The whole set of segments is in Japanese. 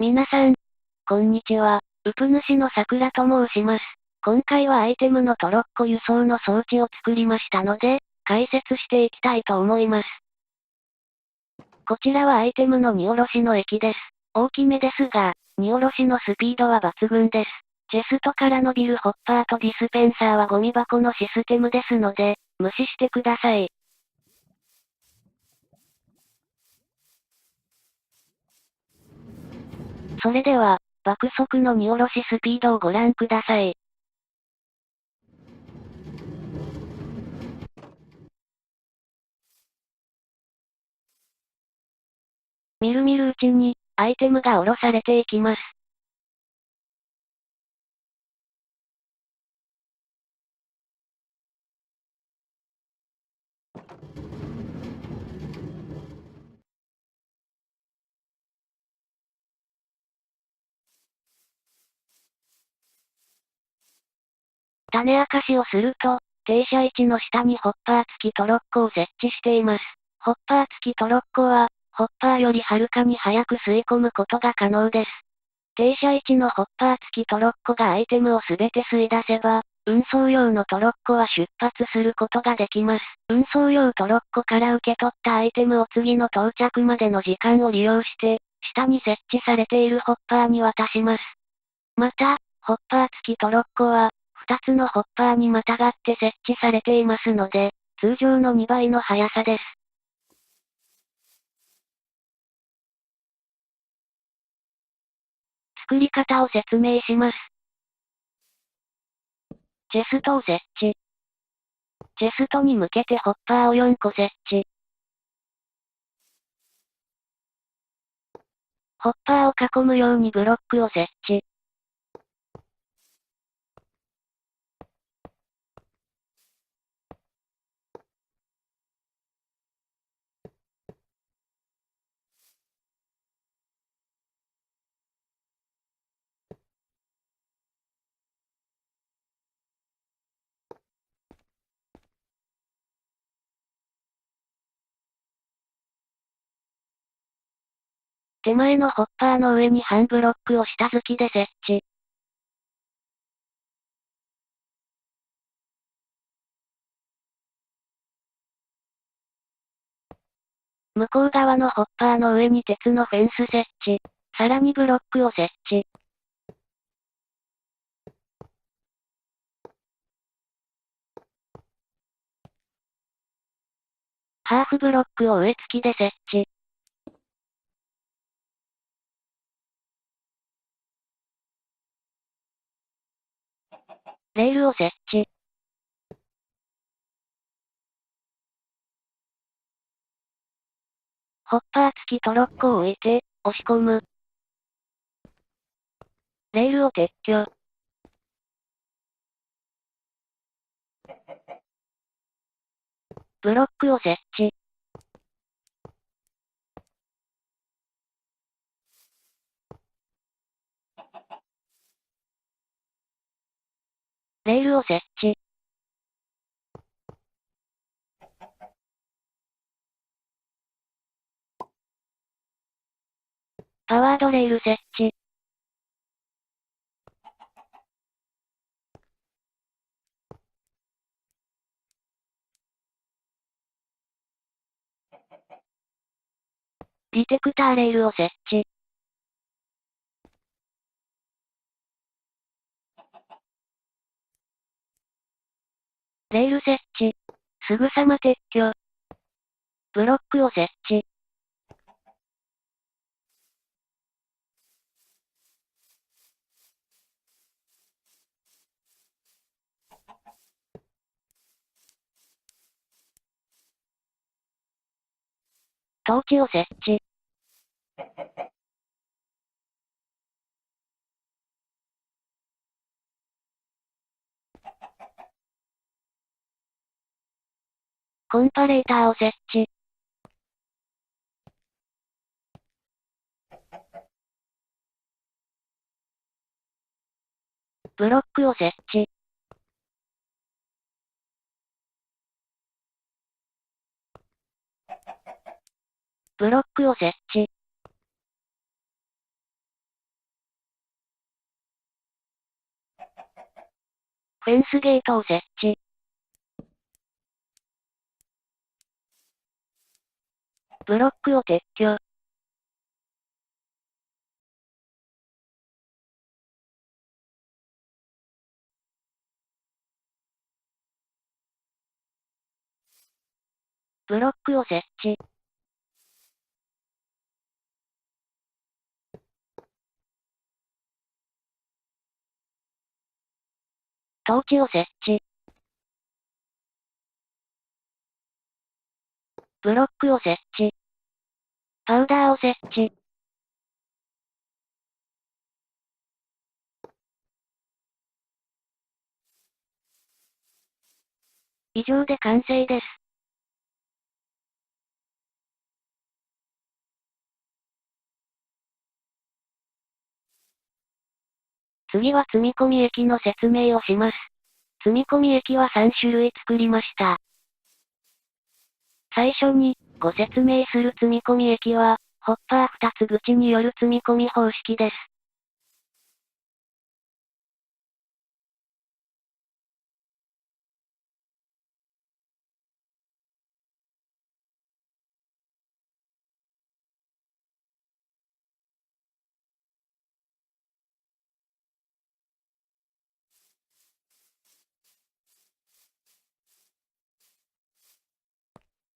皆さん、こんにちは。ウプ主の桜と申します。今回はアイテムのトロッコ輸送の装置を作りましたので、解説していきたいと思います。こちらはアイテムの荷下ろしの液です。大きめですが、荷下ろしのスピードは抜群です。チェストから伸びるホッパーとディスペンサーはゴミ箱のシステムですので、無視してください。それでは、爆速の荷下ろしスピードをご覧ください。みるみるうちに、アイテムが下ろされていきます。種明かしをすると、停車位置の下にホッパー付きトロッコを設置しています。ホッパー付きトロッコは、ホッパーよりはるかに早く吸い込むことが可能です。停車位置のホッパー付きトロッコがアイテムをすべて吸い出せば、運送用のトロッコは出発することができます。運送用トロッコから受け取ったアイテムを次の到着までの時間を利用して、下に設置されているホッパーに渡します。また、ホッパー付きトロッコは、2つのホッパーにまたがって設置されていますので、通常の2倍の速さです。作り方を説明します。チェストを設置。チェストに向けてホッパーを4個設置。ホッパーを囲むようにブロックを設置。手前のホッパーの上に半ブロックを下敷きで設置。向こう側のホッパーの上に鉄のフェンス設置。さらにブロックを設置。ハーフブロックを上付きで設置。レールを設置。ホッパー付きトロッコを置いて、押し込む。レールを撤去。ブロックを設置。レールを設置。パワードレール設置。ディテクターレールを設置。レール設置。すぐさま撤去。ブロックを設置。トーチを設置。コンパレーターを設置。ブロックを設置。ブロックを設置。フェンスゲートを設置。ブロックを撤去。ブロックを設置。トーチを設置。ブロックを設置。パウダーを設置。以上で完成です。次は積み込み液の説明をします。積み込み液は3種類作りました。最初に、ご説明する積み込み液は、ホッパー2つ口による積み込み方式です。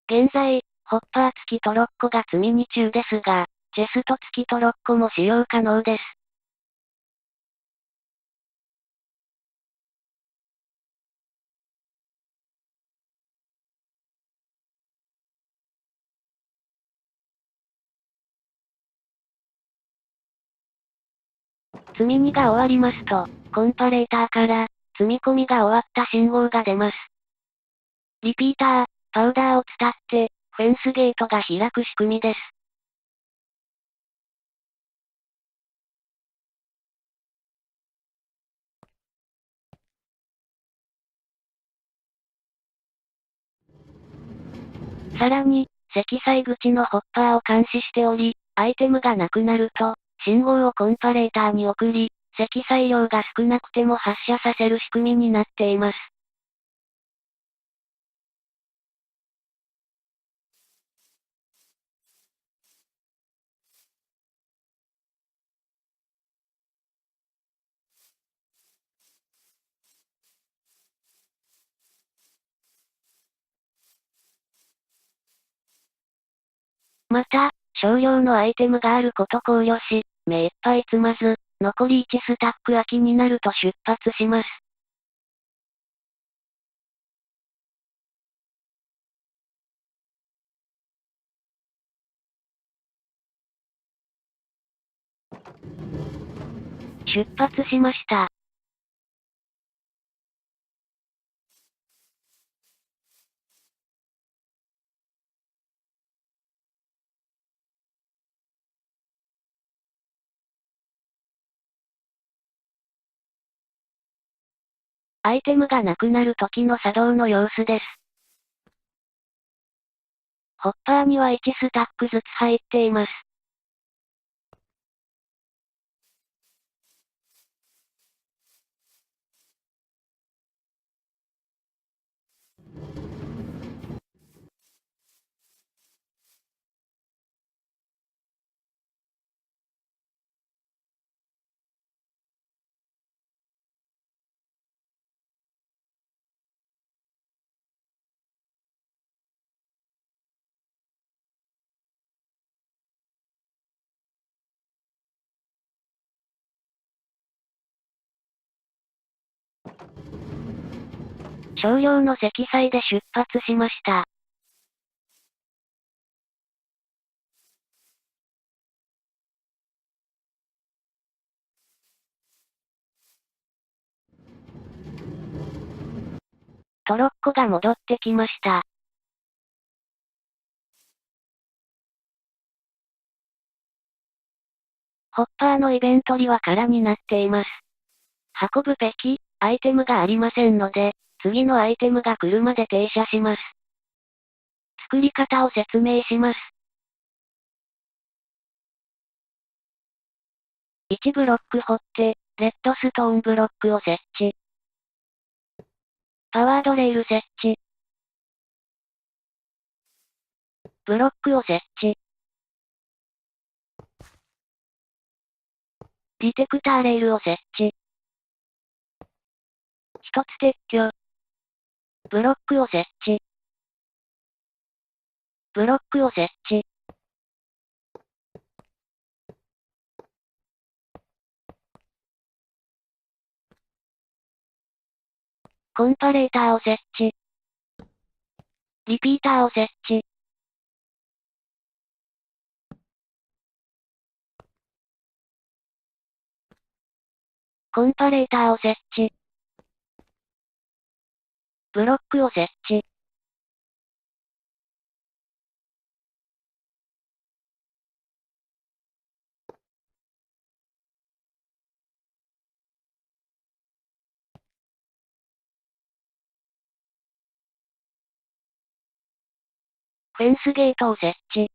現在、ホッパー付きトロッコが積み荷中ですが、チェスト付きトロッコも使用可能です。積み荷が終わりますと、コンパレーターから、積み込みが終わった信号が出ます。リピーター、パウダーを伝って、フェンスゲートが開く仕組みです。さらに、積載口のホッパーを監視しており、アイテムがなくなると、信号をコンパレーターに送り、積載量が少なくても発射させる仕組みになっています。また、少量のアイテムがあること考慮し、目いっぱい積まず、残り1スタック空きになると出発します。出発しました。アイテムがなくなる時の作動の様子です。ホッパーには1スタックずつ入っています。少量の積載で出発しました。トロッコが戻ってきました。ホッパーのイベントリは空になっています。運ぶべき、アイテムがありませんので、次のアイテムが来るまで停車します。作り方を説明します。1ブロック掘って、レッドストーンブロックを設置。パワードレール設置。ブロックを設置。ディテクターレールを設置。一つ撤去。ブロックを設置。ブロックを設置。コンパレーターを設置。リピーターを設置。コンパレーターを設置。ブロックを設置。フェンスゲートを設置。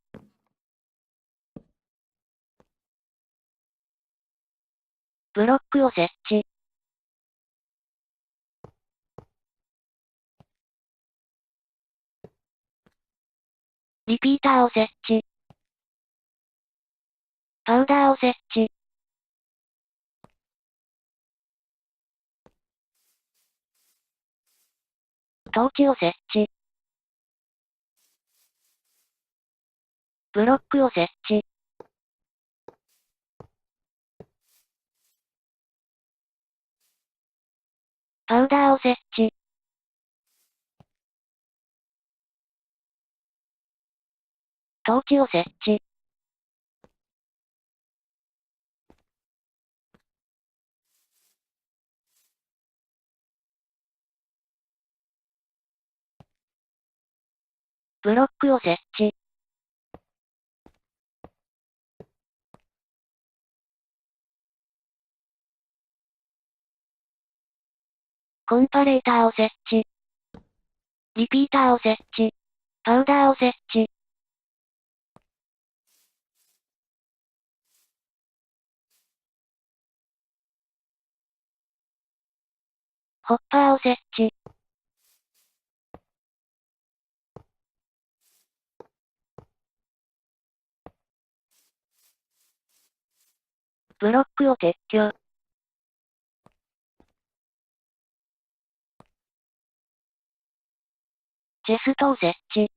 ブロックを設置。リピーターを設置。パウダーを設置。トーチを設置。ブロックを設置。パウダーを設置。トーチを設置。ブロックを設置。コンパレーターを設置。リピーターを設置。パウダーを設置。ホッパーを設置。ブロックを撤去。チェストを設置。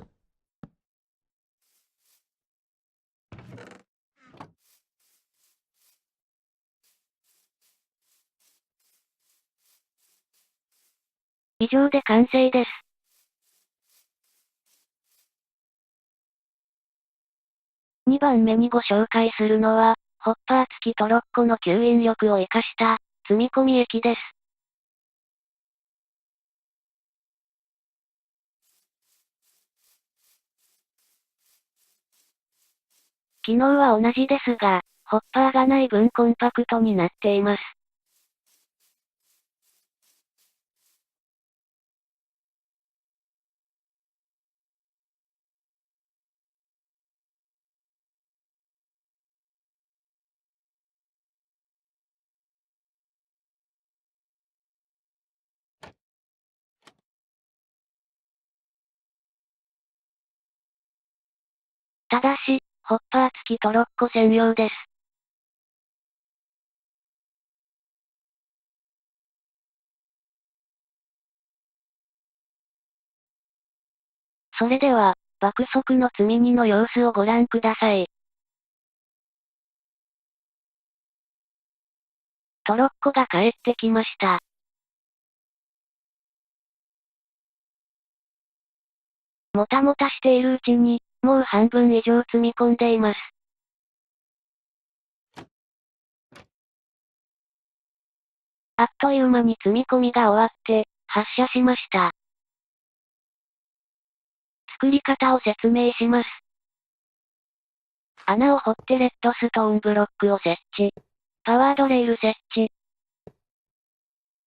以上で完成です。2番目にご紹介するのは、ホッパー付きトロッコの吸引力を活かした、積み込み液です。機能は同じですが、ホッパーがない分コンパクトになっています。ただし、ホッパー付きトロッコ専用です。それでは、爆速の積み荷の様子をご覧ください。トロッコが帰ってきました。もたもたしているうちに、もう半分以上積み込んでいます。あっという間に積み込みが終わって、発射しました。作り方を説明します。穴を掘ってレッドストーンブロックを設置。パワードレール設置。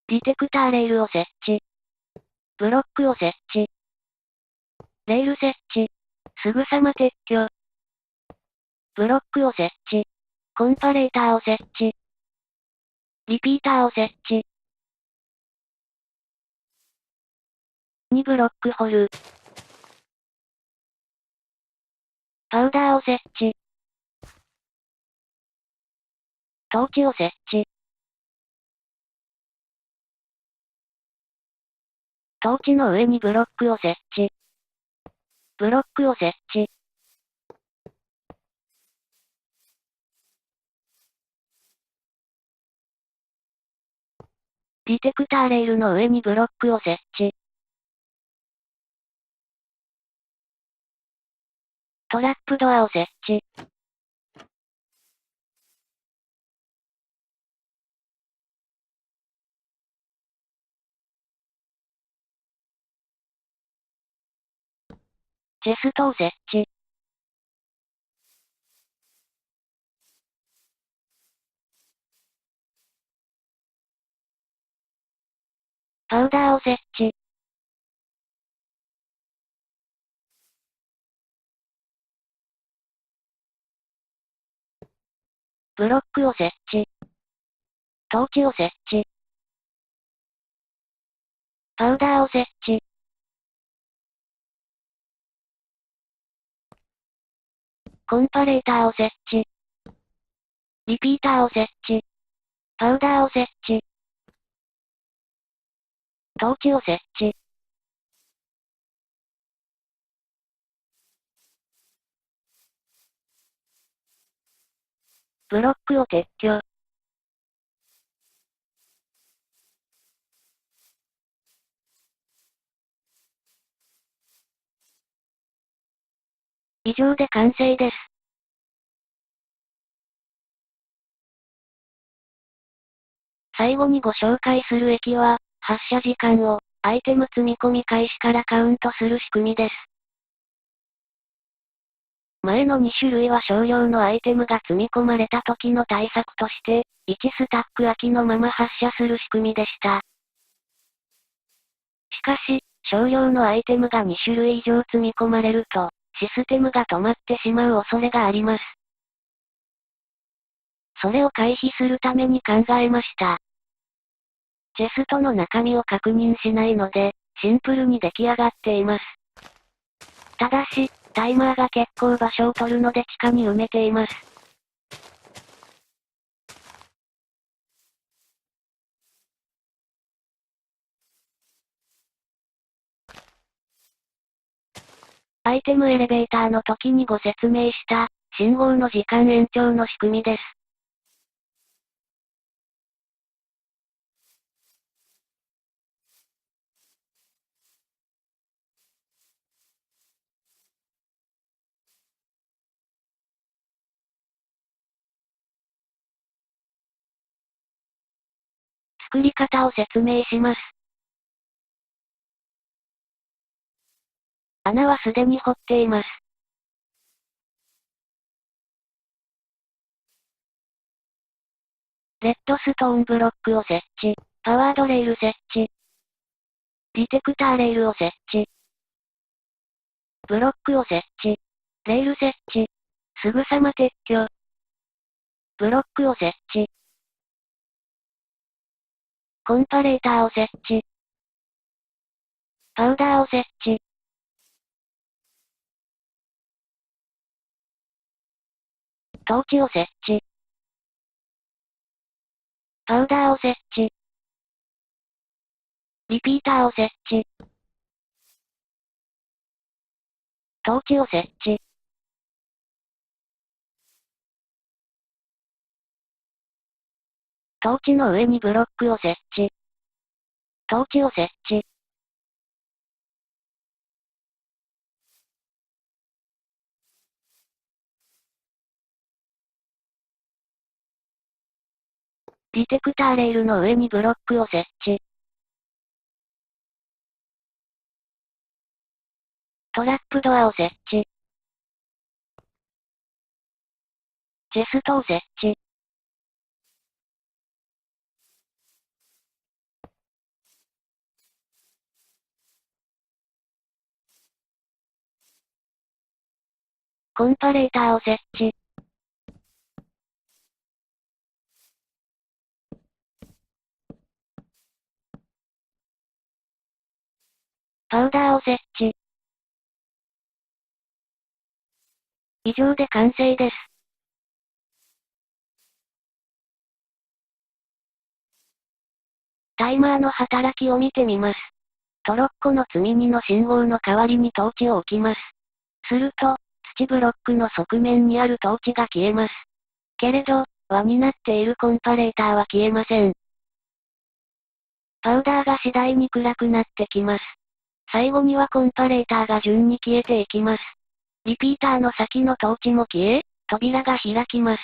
ディテクターレールを設置。ブロックを設置。レール設置。すぐさま撤去。ブロックを設置。コンパレーターを設置。リピーターを設置。2ブロック掘る。パウダーを設置。トーチを設置。トーチの上にブロックを設置。ブロックを設置。ディテクターレールの上にブロックを設置。トラップドアを設置。チェストを設置。パウダーを設置。ブロックを設置。トーチを設置。パウダーを設置。コンパレーターを設置。リピーターを設置。パウダーを設置。トーチを設置。ブロックを撤去。以上で完成です。最後にご紹介する駅は、発射時間を、アイテム積み込み開始からカウントする仕組みです。前の2種類は少量のアイテムが積み込まれた時の対策として、1スタック空きのまま発射する仕組みでした。しかし、少量のアイテムが2種類以上積み込まれると、システムが止まってしまう恐れがあります。それを回避するために考えました。チェストの中身を確認しないので、シンプルに出来上がっています。ただし、タイマーが結構場所を取るので地下に埋めています。アイテムエレベーターの時にご説明した、信号の時間延長の仕組みです。作り方を説明します。穴はすでに掘っています。レッドストーンブロックを設置。パワードレール設置。ディテクターレールを設置。ブロックを設置。レール設置。すぐさま撤去。ブロックを設置。コンパレーターを設置。パウダーを設置。トーチを設置。パウダーを設置。リピーターを設置。トーチを設置。トーチの上にブロックを設置。トーチを設置。ディテクターレールの上にブロックを設置。トラップドアを設置。チェストを設置。コンパレーターを設置。パウダーを設置。以上で完成です。タイマーの働きを見てみます。トロッコの積み荷の信号の代わりにトーチを置きます。すると、土ブロックの側面にあるトーチが消えます。けれど、輪になっているコンパレーターは消えません。パウダーが次第に暗くなってきます。最後にはコンパレーターが順に消えていきます。リピーターの先のトーチも消え、扉が開きます。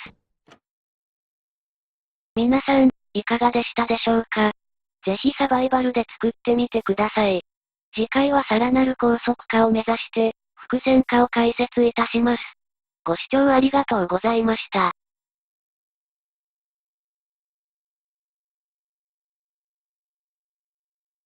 皆さん、いかがでしたでしょうか？ぜひサバイバルで作ってみてください。次回はさらなる高速化を目指して、複線化を解説いたします。ご視聴ありがとうございました。